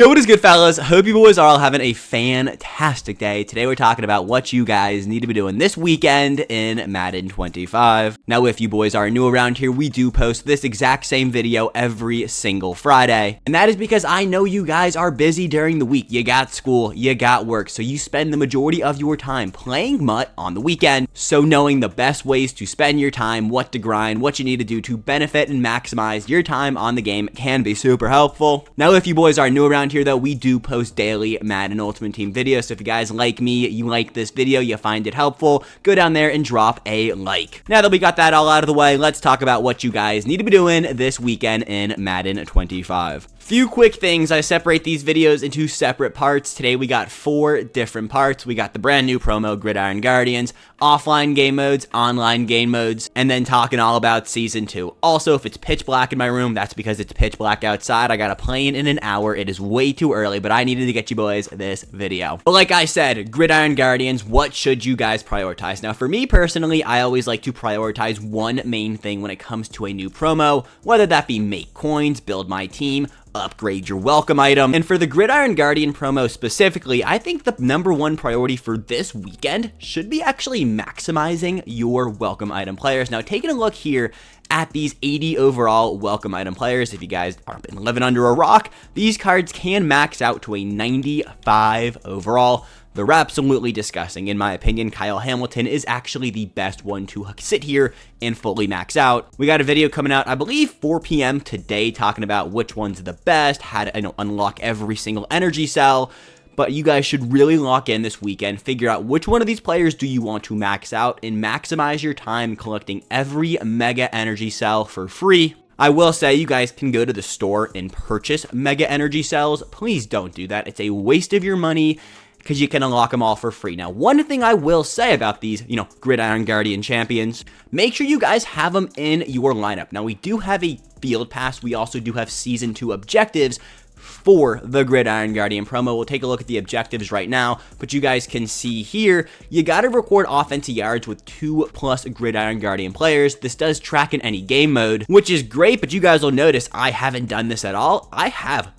Yo, what is good, fellas? Hope you boys are all having a fantastic day. Today we're talking about what you guys need to be doing this weekend in Madden 25. Now, if you boys are new around here, we do post this exact same video every single Friday. And that is because I know you guys are busy during the week. You got school, you got work, so you spend the majority of your time playing MUT on the weekend. So knowing the best ways to spend your time, what to grind, what you need to do to benefit and maximize your time on the game can be super helpful. Now, if you boys are new around here though, we do post daily Madden Ultimate Team videos, so if you guys like me, you like this video, you find it helpful, go down there and drop a like. Now that we got that all out of the way, let's talk about what you guys need to be doing this weekend in Madden 25. Few quick things. I separate these videos into separate parts. Today we got 4 different parts. We got the brand new promo Gridiron Guardians, offline game modes, online game modes, and then talking all about Season 2. Also, if it's pitch black in my room, that's because it's pitch black outside. I got a plane in an hour. It is way too early, but I needed to get you boys this video. But like I said, Gridiron Guardians, what should you guys prioritize? Now, for me personally, I always like to prioritize one main thing when it comes to a new promo, whether that be make coins, build my team, upgrade your welcome item. And for the Gridiron Guardian promo specifically, I think the #1 priority for this weekend should be actually maximizing your welcome item players. Now, taking a look here at these 80 overall welcome item players, if you guys aren't been living under a rock, these cards can max out to a 95 overall. They're absolutely disgusting. In my opinion, Kyle Hamilton is actually the best one to sit here and fully max out. We got a video coming out, I believe 4 p.m. today, talking about which one's the best, how to unlock every single energy cell. But you guys should really lock in this weekend, figure out which one of these players do you want to max out, and maximize your time collecting every mega energy cell for free. I will say you guys can go to the store and purchase mega energy cells. Please don't do that. It's a waste of your money, because you can unlock them all for free. Now, one thing I will say about these, Gridiron Guardian champions, make sure you guys have them in your lineup. Now, we do have a field pass. We also do have Season 2 objectives for the Gridiron Guardian promo. We'll take a look at the objectives right now, but you guys can see here, you got to record offensive yards with 2+ Gridiron Guardian players. This does track in any game mode, which is great, but you guys will notice I haven't done this at all. I have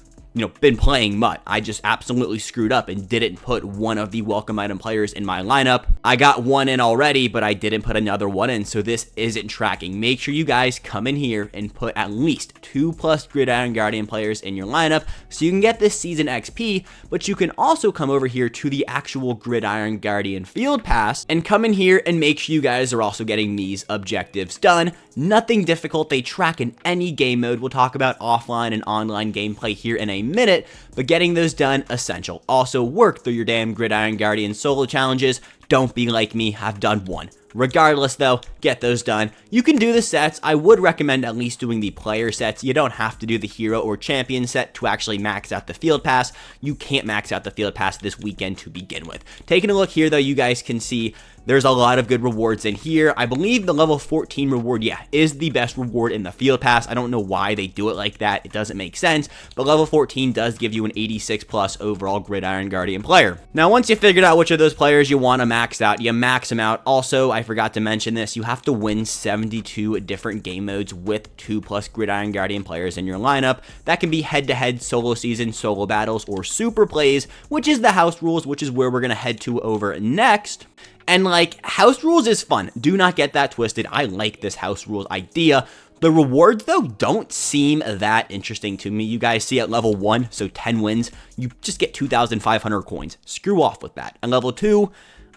been playing MUT. I just absolutely screwed up and didn't put one of the welcome item players in my lineup. I got one in already, but I didn't put another one in, so this isn't tracking. Make sure you guys come in here and put at least 2+ Gridiron Guardian players in your lineup so you can get this season XP, but you can also come over here to the actual Gridiron Guardian Field Pass and come in here and make sure you guys are also getting these objectives done. Nothing difficult. They track in any game mode. We'll talk about offline and online gameplay here in a minute, but getting those done, essential. Also, work through your damn Gridiron Guardian solo challenges. Don't be like me. I've done one. Regardless though, get those done. You can do the sets. I would recommend at least doing the player sets. You don't have to do the hero or champion set to actually max out the field pass. You can't max out the field pass this weekend to begin with. Taking a look here though, you guys can see there's a lot of good rewards in here. I believe the level 14 reward, is the best reward in the field pass. I don't know why they do it like that. It doesn't make sense, but level 14 does give you an 86+ overall Gridiron Guardian player. Now, once you figured out which of those players you want to max out, you max them out. Also, I forgot to mention this, you have to win 72 different game modes with 2+ Gridiron Guardian players in your lineup. That can be head-to-head, solo season, solo battles, or super plays, which is the house rules, which is where we're going to head to over next. And house rules is fun. Do not get that twisted. I like this house rules idea. The rewards, though, don't seem that interesting to me. You guys see at level 1, so 10 wins, you just get 2,500 coins. Screw off with that. And level 2,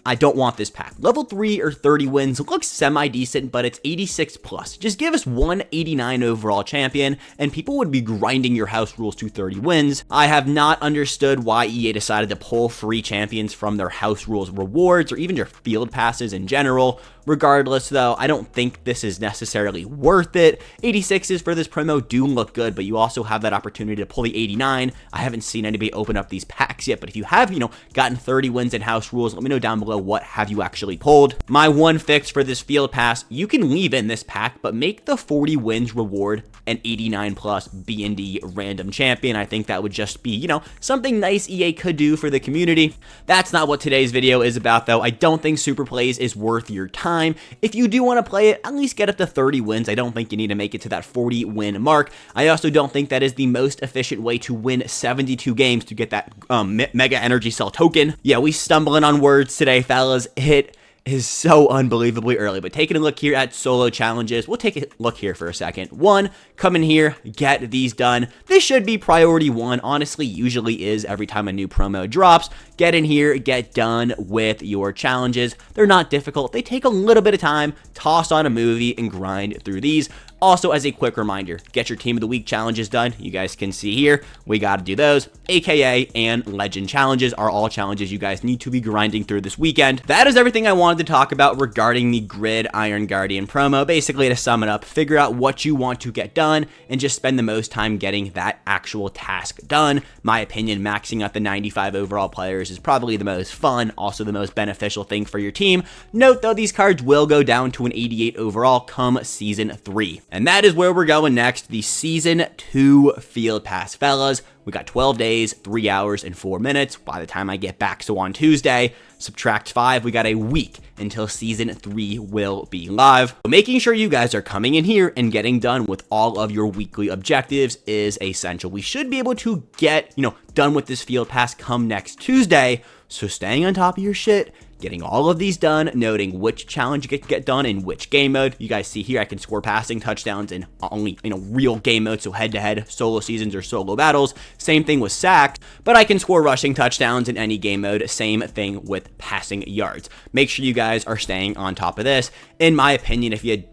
I don't want this pack. Level 3 or 30 wins looks semi-decent, but it's 86+. Just give us 189 overall champion, and people would be grinding your house rules to 30 wins. I have not understood why EA decided to pull free champions from their house rules rewards, or even their field passes in general. Regardless, though, I don't think this is necessarily worth it. 86s for this promo do look good, but you also have that opportunity to pull the 89. I haven't seen anybody open up these packs yet, but if you have, gotten 30 wins in house rules, let me know down below below what have you actually pulled. My one fix for this field pass, you can leave in this pack, but make the 40 wins reward an 89 plus B&D random champion. I think that would just be, you know, something nice EA could do for the community. That's not what today's video is about though. I don't think Super Plays is worth your time. If you do want to play it, at least get up to 30 wins. I don't think you need to make it to that 40 win mark. I also don't think that is the most efficient way to win 72 games to get that Mega Energy Cell token. Yeah, we stumbling on words today, fellas. It is so unbelievably early, but taking a look here at solo challenges, we'll take a look here for a second. One, come in here, get these done. This should be priority one, honestly, usually is every time a new promo drops. Get in here, get done with your challenges. They're not difficult. They take a little bit of time. Toss on a movie and grind through these. Also, as a quick reminder, get your Team of the Week challenges done. You guys can see here, we got to do those. AKA and Legend challenges are all challenges you guys need to be grinding through this weekend. That is everything I wanted to talk about regarding the Grid Iron Guardian promo. Basically, to sum it up, figure out what you want to get done and just spend the most time getting that actual task done. My opinion, maxing out the 95 overall players is probably the most fun, also the most beneficial thing for your team. Note though, these cards will go down to an 88 overall come Season 3. And that is where we're going next, the Season 2 Field Pass, fellas. We got 12 days, 3 hours, and 4 minutes by the time I get back. So on Tuesday, subtract 5, we got a week until Season 3 will be live. So making sure you guys are coming in here and getting done with all of your weekly objectives is essential. We should be able to get, done with this Field Pass come next Tuesday. So staying on top of your shit, getting all of these done, noting which challenge you get done in which game mode. You guys see here, I can score passing touchdowns in only, real game mode, so head-to-head, solo seasons or solo battles. Same thing with sacks, but I can score rushing touchdowns in any game mode. Same thing with passing yards. Make sure you guys are staying on top of this. In my opinion, if you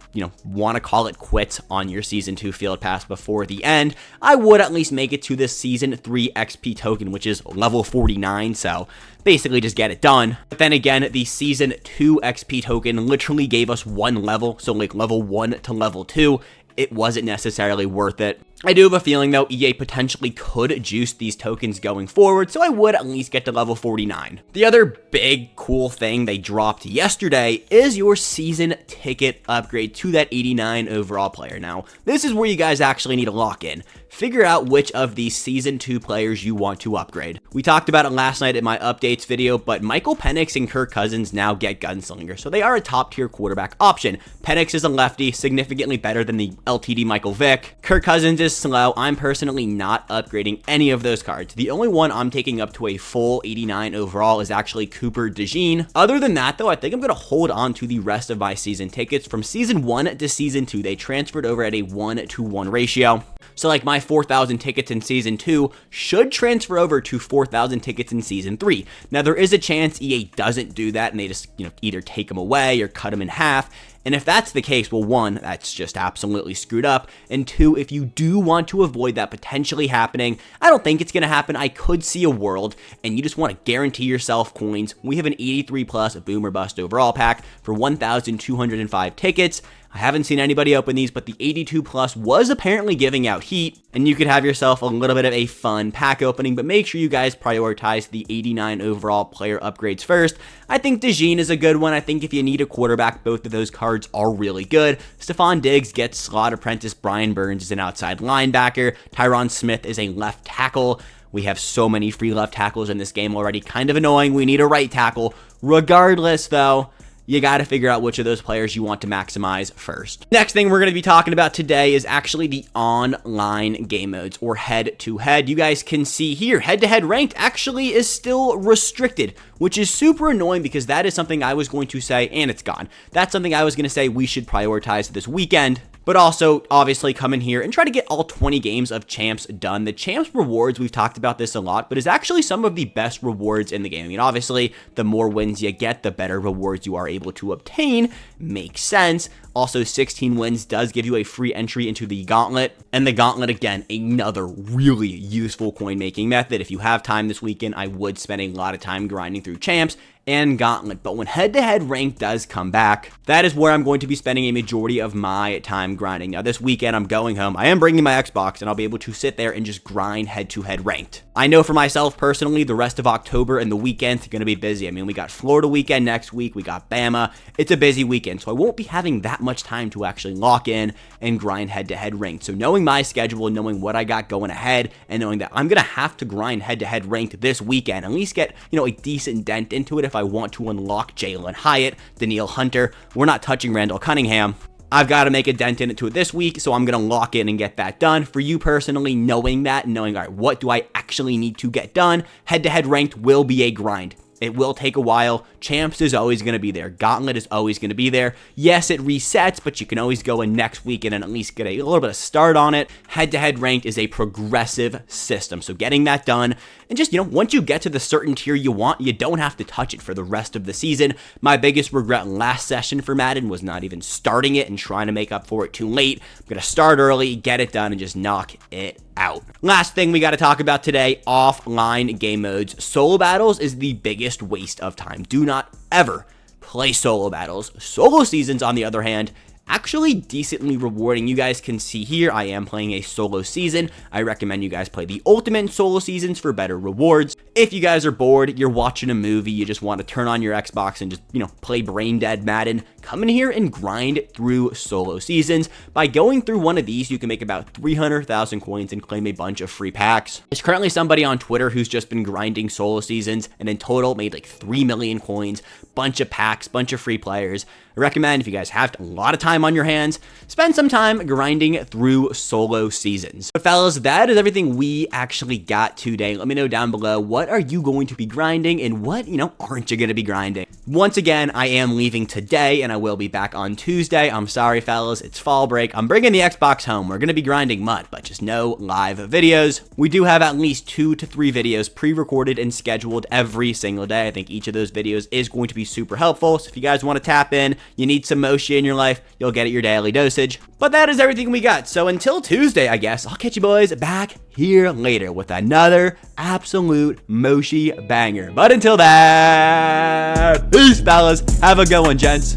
want to call it quits on your Season 2 Field Pass before the end, I would at least make it to this Season 3 XP token, which is level 49, so basically just get it done. But then again, the Season 2 XP token literally gave us one level, so like level 1 to level 2. It wasn't necessarily worth it. I do have a feeling, though, EA potentially could juice these tokens going forward, so I would at least get to level 49. The other big cool thing they dropped yesterday is your season ticket upgrade to that 89 overall player. Now, this is where you guys actually need to lock in. Figure out which of these Season 2 players you want to upgrade. We talked about it last night in my updates video, but Michael Penix and Kirk Cousins now get Gunslinger, so they are a top-tier quarterback option. Penix is a lefty, significantly better than the LTD Michael Vick. Kirk Cousins is slow. I'm personally not upgrading any of those cards. The only one I'm taking up to a full 89 overall is actually Cooper DeJean. Other than that, though, I think I'm going to hold on to the rest of my season tickets. From Season 1 to Season 2, they transferred over at a 1-to-1 ratio. So like my 4,000 tickets in Season 2 should transfer over to 4,000 tickets in Season 3. Now, there is a chance EA doesn't do that and they just, either take them away or cut them in half. And if that's the case, well, one, that's just absolutely screwed up. And two, if you do want to avoid that potentially happening, I don't think it's going to happen. I could see a world, and you just want to guarantee yourself coins. We have an 83 plus Boom or Bust overall pack for 1,205 tickets. I haven't seen anybody open these, but the 82 plus was apparently giving out heat, and you could have yourself a little bit of a fun pack opening, but make sure you guys prioritize the 89 overall player upgrades first. I think DeJean is a good one. I think if you need a quarterback, both of those cards are really good. Stephon Diggs gets slot apprentice. Brian Burns is an outside linebacker. Tyron Smith is a left tackle. We have so many free left tackles in this game already. Kind of annoying. We need a right tackle. Regardless, though, you got to figure out which of those players you want to maximize first. Next thing we're going to be talking about today is actually the online game modes, or head-to-head. You guys can see here, head-to-head ranked actually is still restricted, which is super annoying because that is something I was going to say, and it's gone. That's something I was going to say we should prioritize this weekend. But also, obviously, come in here and try to get all 20 games of Champs done. The Champs rewards, we've talked about this a lot, but is actually some of the best rewards in the game. I mean, obviously, the more wins you get, the better rewards you are able to obtain. Makes sense. Also, 16 wins does give you a free entry into the Gauntlet. And the Gauntlet, again, another really useful coin making method. If you have time this weekend, I would spend a lot of time grinding through champs and Gauntlet, but when head-to-head rank does come back, that is where I'm going to be spending a majority of my time grinding. Now, this weekend, I'm going home. I am bringing my Xbox, and I'll be able to sit there and just grind head-to-head ranked. I know for myself, personally, the rest of October and the weekends are going to be busy. I mean, we got Florida weekend next week. We got Bama. It's a busy weekend, so I won't be having that much time to actually lock in and grind head-to-head ranked. So knowing my schedule, knowing what I got going ahead, and knowing that I'm going to have to grind head-to-head ranked this weekend, at least get, a decent dent into it if I want to unlock Jalen Hyatt, Daniil Hunter. We're not touching Randall Cunningham. I've got to make a dent into it this week, so I'm going to lock in and get that done. For you personally, knowing that, knowing, all right, what do I actually need to get done? Head-to-head ranked will be a grind. It will take a while. Champs is always going to be there. Gauntlet is always going to be there. Yes, it resets, but you can always go in next weekend and at least get a little bit of start on it. Head-to-head ranked is a progressive system, so getting that done, and just, once you get to the certain tier you want, you don't have to touch it for the rest of the season. My biggest regret last session for Madden was not even starting it and trying to make up for it too late. I'm going to start early, get it done, and just knock it out. Last thing we got to talk about today, offline game modes. Solo battles is the biggest waste of time. Do not ever play solo battles. Solo seasons, on the other hand, actually decently rewarding. You guys can see here, I am playing a solo season. I recommend you guys play the ultimate solo seasons for better rewards. If you guys are bored, you're watching a movie, you just want to turn on your Xbox and just, play brain dead Madden, come in here and grind through solo seasons. By going through one of these, you can make about 300,000 coins and claim a bunch of free packs. There's currently somebody on Twitter who's just been grinding solo seasons and in total made like 3 million coins, bunch of packs, bunch of free players. I recommend, if you guys have a lot of time on your hands, spend some time grinding through solo seasons. But fellas, that is everything we actually got today. Let me know down below, what are you going to be grinding and what, aren't you going to be grinding? Once again, I am leaving today and I will be back on Tuesday. I'm sorry, fellas, it's fall break. I'm bringing the Xbox home. We're going to be grinding mud, but just no live videos. We do have at least 2 to 3 videos pre-recorded and scheduled every single day. I think each of those videos is going to be super helpful. So if you guys want to tap in, you need some Moshi in your life, you'll get it your daily dosage. But that is everything we got. So until Tuesday, I guess, I'll catch you boys back here later with another absolute Moshi banger. But until then, peace, fellas. Have a good one, gents.